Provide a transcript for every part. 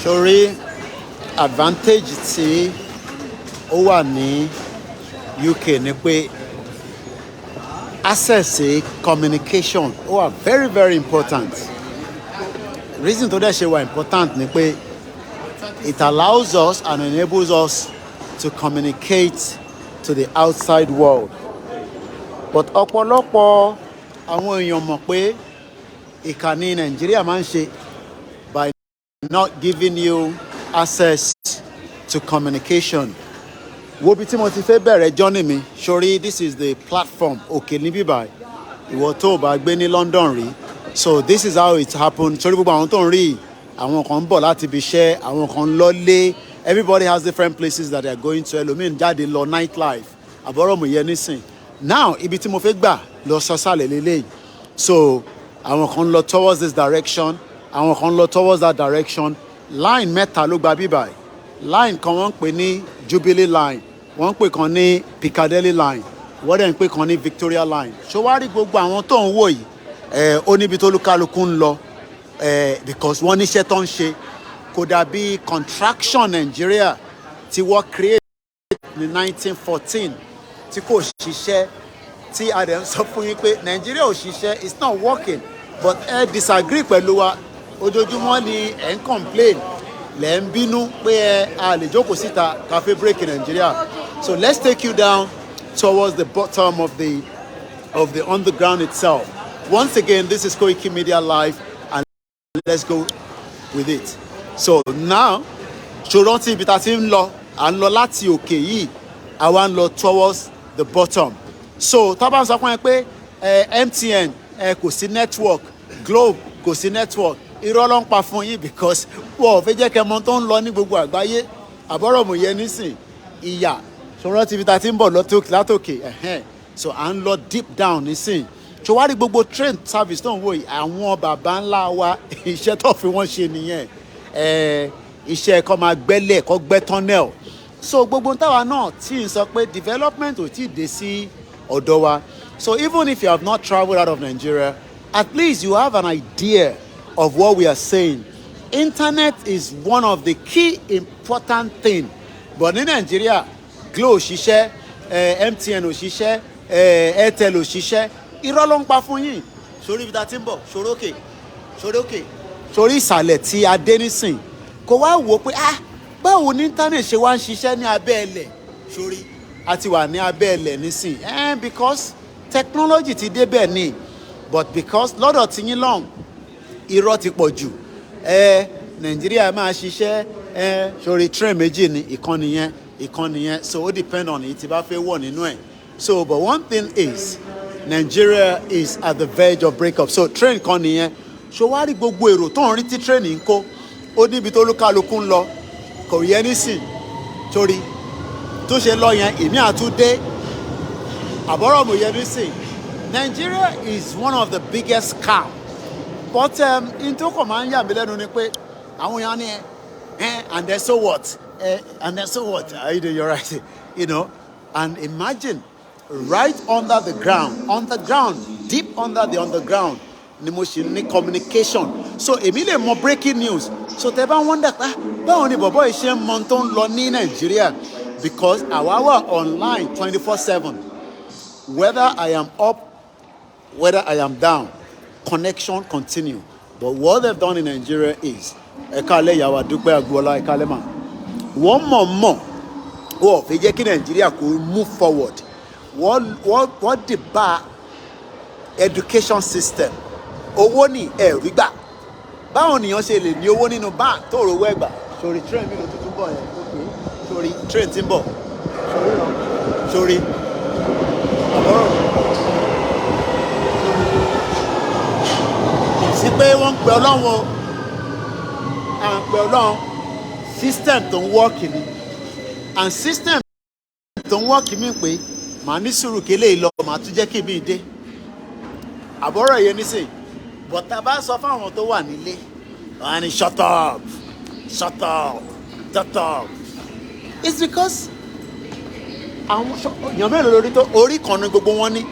Sórí advantage tí ó wà ní UK ni pé access sí communication ó wà very very important. Reason tó dẹ̀ ṣe wà important ni pé it allows us and enables us to communicate to the outside world. But ọ̀pọ̀lọpọ̀ àwọn èèyàn mọ̀ pé ìkànnì Nàìjíríà máa ń ṣe by not giving you access to communication. Wo bí tí mo ti fẹ́ bẹ̀rẹ̀ journey mi, sórí this is the platform òkè níbí báyìí. Ìwọ tó o bá gbé ní London rí. So this is how it happened. Sórí gbogbo àwọn tó ń rí, àwọn kan ń bọ̀ láti ibi iṣẹ́, àwọn kan ń lọlé. Everybody has different places that they are going to. Ẹlòmíì jáde lọ nightlife. Àbọ̀rọ̀ mo yẹ nísìn. Now ibi tí mo fẹ́ gbà lọ sọ́sàlẹ̀ lélẹ́yìí. So àwọn kan lọ towards this direction, àwọn kan lọ towards that direction. Line mẹ́ta ló gba bíbáyìí. Line kan wọ́n ń pè ní Jubilee line, wọ́n ń pè kan ní Piccadilly line, wọ́n dẹ̀ ń pè kan ní Victoria line. Ṣó wá rí gbogbo àwọn tó ń wò yìí, ó níbi tó lúkálukú ń lọ because wọ́n níṣẹ́ tó ń ṣe. Kò dàbí contraction Nigeria tí wọ́n create ní 1914 tí kò ṣiṣẹ́, tí a dẹ̀ ń sọ fún yín pé Nigeria ò ṣiṣẹ́, it's not working, but disagree pẹ̀lú wa. Ojoojúmọ́ ni ẹ̀ ń complain, lẹ́ ń bínú pé a lè jókòó síta cafe break in Nigeria. So let's take you down towards the bottom of the underground itself. Once again, this is Koikimedia Live, and let's go with it. So now, ṣòrántí ibi tá a ti ń lọ, à ń lọ láti òkè yìí, àwa ń lọ towards the bottom. So tá a bá ń sọ fún ẹ pé MTN kò sí network, Globe kò sí network, irọ́ ló ń pa fún yín because wọ́n ò fẹ́ jẹ́ kẹ́ mọ̀ tó ń lọ ní gbogbo àgbáyé. Àbọ̀rọ̀ mo yẹ nísìn ìyà ṣòrántí ibi tá a ti ń bọ̀ látòkè. So à ń lọ deep down nísìn. Ṣòwárí gbogbo train service tó ń wò yìí, àwọn bàbá ńlá wa iṣẹ́ tó fi wọ́n ṣe nìyẹn. Iṣẹ́ kó máa gbẹ́lẹ̀ kó gbẹ́ tunnel. So gbogbo táwa náà tí ń sọ pé development ò tí ì dé sí ọ̀dọ̀ wa. So even if you have not traveled out of Nigeria, at least you have an idea of what we are saying. Internet is one of the key important things. But in Nigeria, Glo ò ṣiṣẹ́, MTN ò ṣiṣẹ́, Airtel ò ṣiṣẹ́. Irọ́ ló ń pa fún yín. Sórí ibi tá a ti ń bọ̀, sórí òkè, sórí ìsàlẹ̀ tí a dé nísìn. Kò wá wò pé báwo ni internet ṣe wá ń ṣiṣẹ́ ní abẹ́ ẹlẹ̀. Sórí a ti wà ní abẹ́ ẹlẹ̀ nísìn. Because technology ti débẹ̀ ni, but because lọ́dọ̀ tí yín lọ́hùn, irọ́ ti pọ̀ jù. Nàìjíríà máa ṣiṣẹ́ sórí train méjì ni, ìkànnì yẹn. So ó depend on èyí tí bá fẹ́ wọ̀ nínú ẹ̀. So but one thing is, Nigeria is at the verge of breakup. So train kan nìyẹn. Ṣó wá rí gbogbo èrò tó ń rí tí train ń kó, ó níbi tó lúkálukú ń lọ, kò yẹ nísìn. Torí tó ṣe lọ yẹn, èmi àtúndé. Àbọ̀rọ̀ mo yẹ nísìn. Nigeria is one of the biggest scam. But in tó kàn máa ń yà mí lẹ́nu ni pé àwọn èèyàn ní and then so what? And then so what? You're right. And imagine right under the ground, deep under the underground, ni mo ṣe ní communication. So èmi lè mọ breaking news. So tẹ́ bá wonder báwo ni bọ̀bọ̀ yìí ṣe ń mọ tó ń lọ ní Nàìjíríà, because àwa wà online 24/7. Whether I am up, whether I am down, connection continue. But what they've done in Nigeria is, ẹ̀ka alẹ́ ìyàwó àdúpẹ́ àgbọ̀ọ́lá ẹ̀ka alẹ́ mà, wọ́n mọ̀ wọ́n fi jẹ́ kí Nigeria kó move forward. Wọ́n dìbà education system. Owó ní ẹ̀rí gbà. Báwo nìyàn ṣe lè ní owó nínú bank tó rówó ẹ̀gbà? Sórí train mi ló tuntun bọ̀ yẹn. Sórí train tí ń bọ̀. Sórí àbọ̀rọ̀. Sí pé wọ́n ń pe Ọlọ́run o, à ń pe Ọlọ́run, system tó ń work ni, and system tó ń work mi pé màá ní sùúrù kí eléyìí lọ, màá tún jẹ́ kí mi dé. Àbọ̀rọ̀ yẹn nísìn, but tá a bá sọ fáwọn tó wà nílé, wọ́n á ní shut up. It's because àwọn èèyàn mélòó lórí tó orí kan ní gbogbo wọn ní,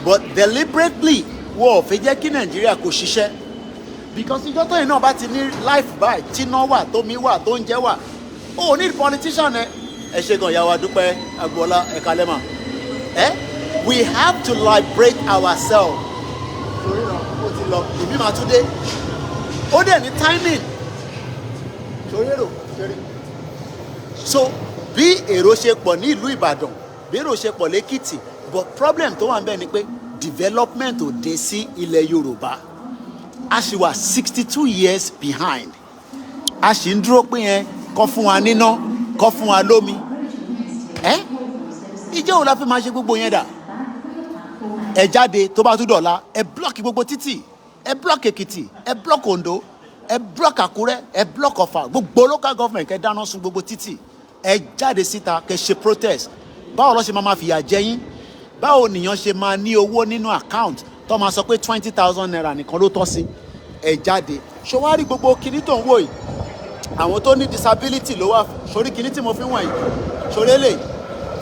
but deliberately wọ́n ò fẹ́ jẹ́ kí Nàìjíríà kó ṣiṣẹ́. because ìjọ tó yìí náà bá ti ní life by tíná wà tómi wà tó ń jẹ́ wà ó ní politician ẹ ṣe gan ìyá wa Dúpẹ́ Agboola ẹ̀ka lẹ́mà we have to liberate ourselves torí náà ó ti lọ ìbí máa tún dé ó dẹ̀ ní timing torí èrò torí so bí èrò ṣe pọ̀ ní ìlú Ìbàdàn bí èrò ṣe pọ̀ lẹ́kìtì but problem tó wà ń bẹ̀ ni pé development ò dé sí ilẹ̀ Yorùbá a ṣì wà 62 years behind a ṣì ń dúró pé yẹn kọ́ fún wa níná kọ́ fún wa lómi ìjẹ́ òun la fi máa ṣe gbogbo yẹn dà ẹ jáde tó bá tún dọ̀la ẹ blọ́ọ̀kì gbogbo títì ẹ blọ́ọ̀kì Èkìtì ẹ blọ́ọ̀kì Oǹdó ẹ blọ́ọ̀kì Àkúrẹ́ ẹ blọ́ọ̀kì Ọ̀fà gbogbo local government kẹ dáná sun gbogbo títì ẹ jáde síta kẹ ṣe protest báwo ló ṣe máa fìyà jẹ yín báwo nìyàn ṣe máa ní owó nínú account tó máa sọ pé 20,000 naira nìkan ló tọ́ sí ẹ jáde ṣọwárí gbogbo kinní tó ń wò yìí àwọn tó ní disability ló wà sórí kinní tí mo fi wọ̀nyí sórí èlé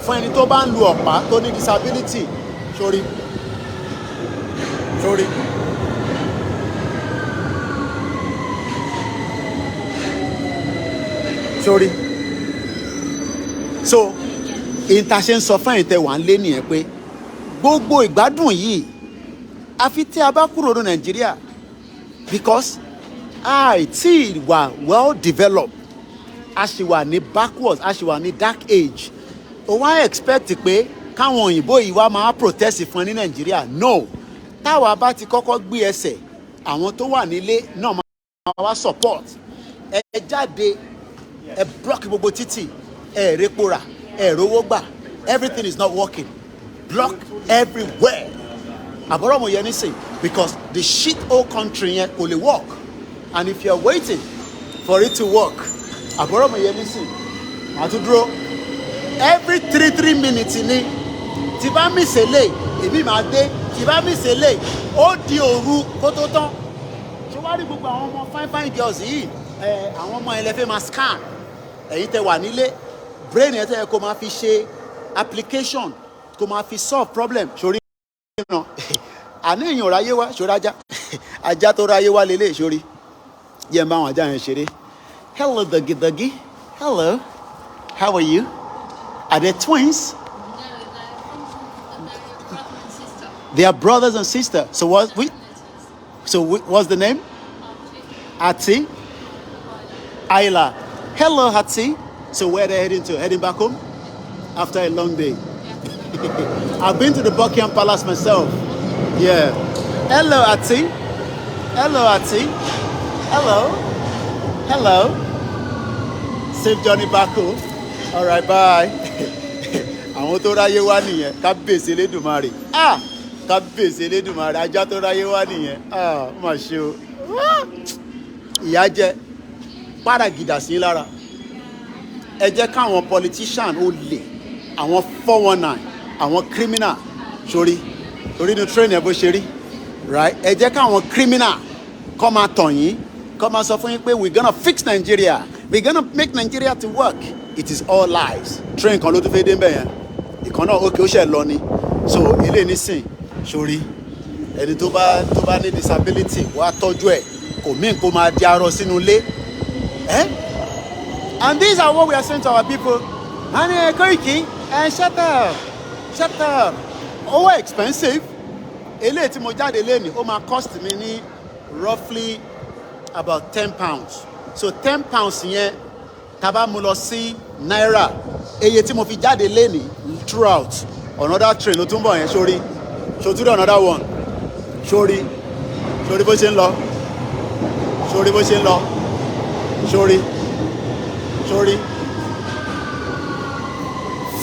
fún ẹni tó bá ń lu ọ̀pá tó ní disability sórí so ìtàṣe ń sọ fún ẹ̀yin tẹ́ wà ń lé nìyẹn pé gbogbo ìgbádùn yìí àfi tí a bá kúrò ní Nàìjíríà because àìtí wà well developed a ṣì wà ní backwards a ṣì wà ní dark age o wá expect pé káwọn òyìnbó yìí wá máa protest fún ẹ ní Nàìjíríà no táwa bá ti kọ́kọ́ gbé ẹsẹ̀ àwọn tó wà nílé náà máa wá support ẹ jáde ẹ block gbogbo títì ẹ rẹ́pọ̀ rà ẹ rówó gbà everything is not working block everywhere àbọ̀rọ̀ mo yẹ ní sìn because the shit whole country yẹn kò lè work and if you are waiting for it to work àbọ̀rọ̀ mo yẹ ní sìn àtúndúró every 3 minutes ni tí bá mi ṣẹlẹ̀ èmi máa dé tí bá mi ṣẹlẹ̀ ó di òru kó tó tán ṣé wàá rí gbogbo àwọn ọmọ fine girls yìí àwọn ọmọ ẹlẹ́fẹ́ máa scan ẹ̀yin tẹ́ wà nílé brain ẹ̀ tẹ́ ẹ kó máa fi ṣe application kó máa fi solve problem sórí náà àní èèyàn ráyé wá ṣòro ajá tó ráyé wá lélẹ̀ sórí yẹn bá àwọn ajá yẹn ṣeré hello doggy hello how are you are they twins. They are brothers and sisters. So what's the name? Ati. Ayla. Hello, Ati. So where are they heading to? Heading back home after a long day. I've been to the Buckingham Palace myself. Yeah. Hello, Ati. Hello, Ati. Hello. Safe journey back home. All right, bye. Àwọn tó ráyé wá nìyẹn kábíyèsí Elédùmarè kábíyèsí Elédùmarè ajá tó ráyé wá nìyẹn má ṣe o ìyà jẹ pàràgìdà sí lára ẹ jẹ́ káwọn politician ó lè àwọn 419 àwọn criminal sórí ní train ẹ bó ṣe rí right ẹ jẹ́ káwọn criminal kọ́ máa tàn yín kọ́ máa sọ fún yín pé we gonna fix Nigeria we gonna make Nigeria to work it is all lies train kan ló tún fẹ́ dé mbẹ̀ yẹn ìkan náà ókè ó ṣe lọ ni so ilé nísìn sórí ẹni tó bá ní disability wàá tọ́jú ẹ̀ kò mí kó máa di arọ sínú ilé and these are what we are saying to our people and Koiki shut up owó expensive eléyìí tí mo jáde lé ní ó máa cost mi ní roughly about £10 so £10 yẹn tá bá mú lọ sí náírà eye tí mo fi jáde lé ní throughout another train ló tún bọ̀ yẹn sórí ṣòtúrò another one sórí bó ṣe ń lọ sórí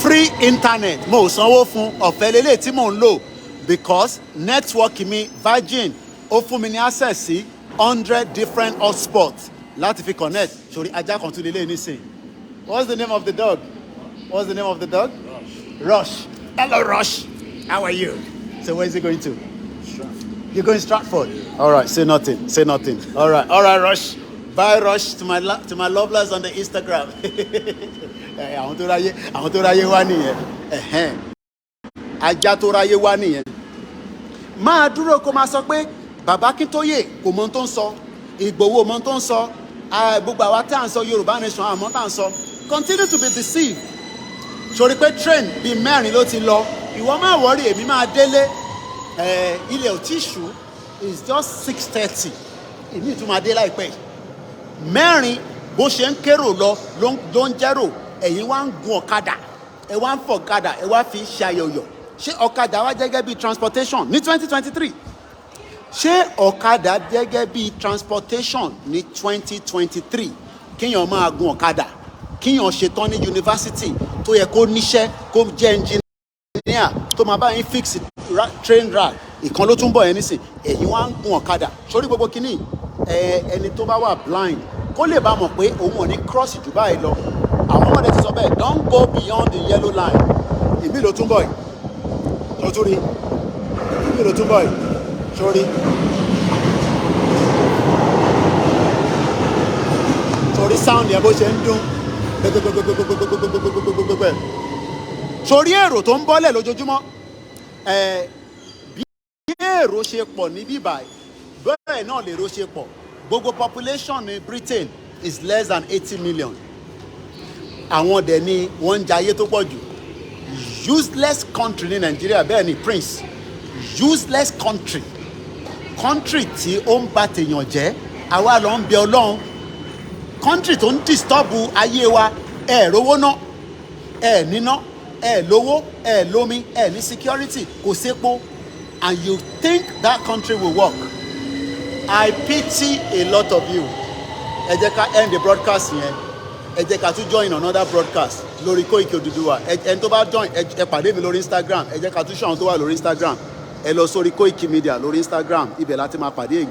free internet mo ò sanwó fún ọ̀fẹ́ lélẹ̀ tí mò ń lò because network mi Virgin ó fún mi ní access sí 100 different hotspots láti fi connect sórí ajá kan tún lélẹ̀ nísìn. What's the name of the dog? Rush. Hello, Rush. How are you? So where is he going to? Stratford. You're going Stratford? All right, say nothing. All right, Rush. Bye, Rush, to my lovers on the Instagram. Àwọn tó ráyé wá nìyẹn. Ajá tó ráyé wá nìyẹn. Máa dúró kó máa sọ pé Bàbá Akíntóyè kò mọ tó ń sọ. Ìgbòho mọ tó ń sọ, gbogbo àwa tá à ń sọ Yorùbá nation àmọ́ tá à ń sọ, continue to be deceived. Sori pé train bíi mẹ́rin ló ti lọ, ìwọ máa wọrí, èmi máa délé, ilẹ̀ ò tí ṣú, it's just 6:30, èmi tún máa dé láìpẹ́. Mẹ́rin bó ṣe ń kérò lọ ló ń jẹ́rò, ẹ̀yin wá ń gun ọ̀kadà, ẹ wá ń fọ̀ ọ̀kadà, ẹ wá fi ṣe ayọ̀yọ̀. Ṣé ọ̀kadà wá jẹ́gẹ́ bí transportation ní 2023? Ṣé ọ̀kadà jẹ́gẹ́ bí transportation ní 2023? Kíyàn máa gun ọ̀kadà, kíyàn ṣetán ní yunifásitì tó yẹ kó níṣẹ́, kó jẹ́ engineer tó máa bá yín fix train ride, ìkan ló tún bọ̀ yẹn nísìn, ẹ̀yin wá ń gun ọ̀kadà. Sórí gbogbo kínní, ẹni tó bá wà blind kó lè bá mọ̀ pé òun ò ní cross jù báyìí lọ. Àwọn ọmọdé ti sọ bẹ́ẹ̀, don't go beyond the yellow line. Ìmí ló tún bọ̀ yìí, sórí, ìmí ló tún bọ̀ yìí, sórí. Sórí sound yẹn bó ṣe ń dún gbẹgbẹgbẹgbẹgbẹgbẹgbẹgbẹgbẹgbẹ. Sórí èrò tó ń bọ́lẹ̀ lójoojúmọ́, bí èrò ṣe pọ̀ ní bíbáyìí bẹ́ẹ̀ náà lèrò ṣe pọ̀. Gbogbo population ní Britain is less than 80 million. Àwọn dẹ̀ ni wọ́n ń jayé tó pọ̀ jù. Useless country ní Nàìjíríà, bẹ́ẹ̀ ni Prince, useless country tí ó ń bà tèèyàn jẹ́, àwa lọ ń bẹ Ọlọ́run. Country tó ń disturb ayé wa, rówó ná, níná, lówó, lómi, ní security, kò sépo, and you think that country will work. I pity a lot of you. Ẹ jẹ́ ká end the broadcast yẹn, ẹ jẹ́ ká tún join another broadcast lórí Koiki Odùduwà. Ẹni tó bá join, ẹ pàdé mi lórí Instagram, ẹ jẹ́ ká tún ṣe àwọn tó wà lórí Instagram, ẹ lọ sórí Koikimedia lórí Instagram, ibẹ̀ láti máa pàdé again.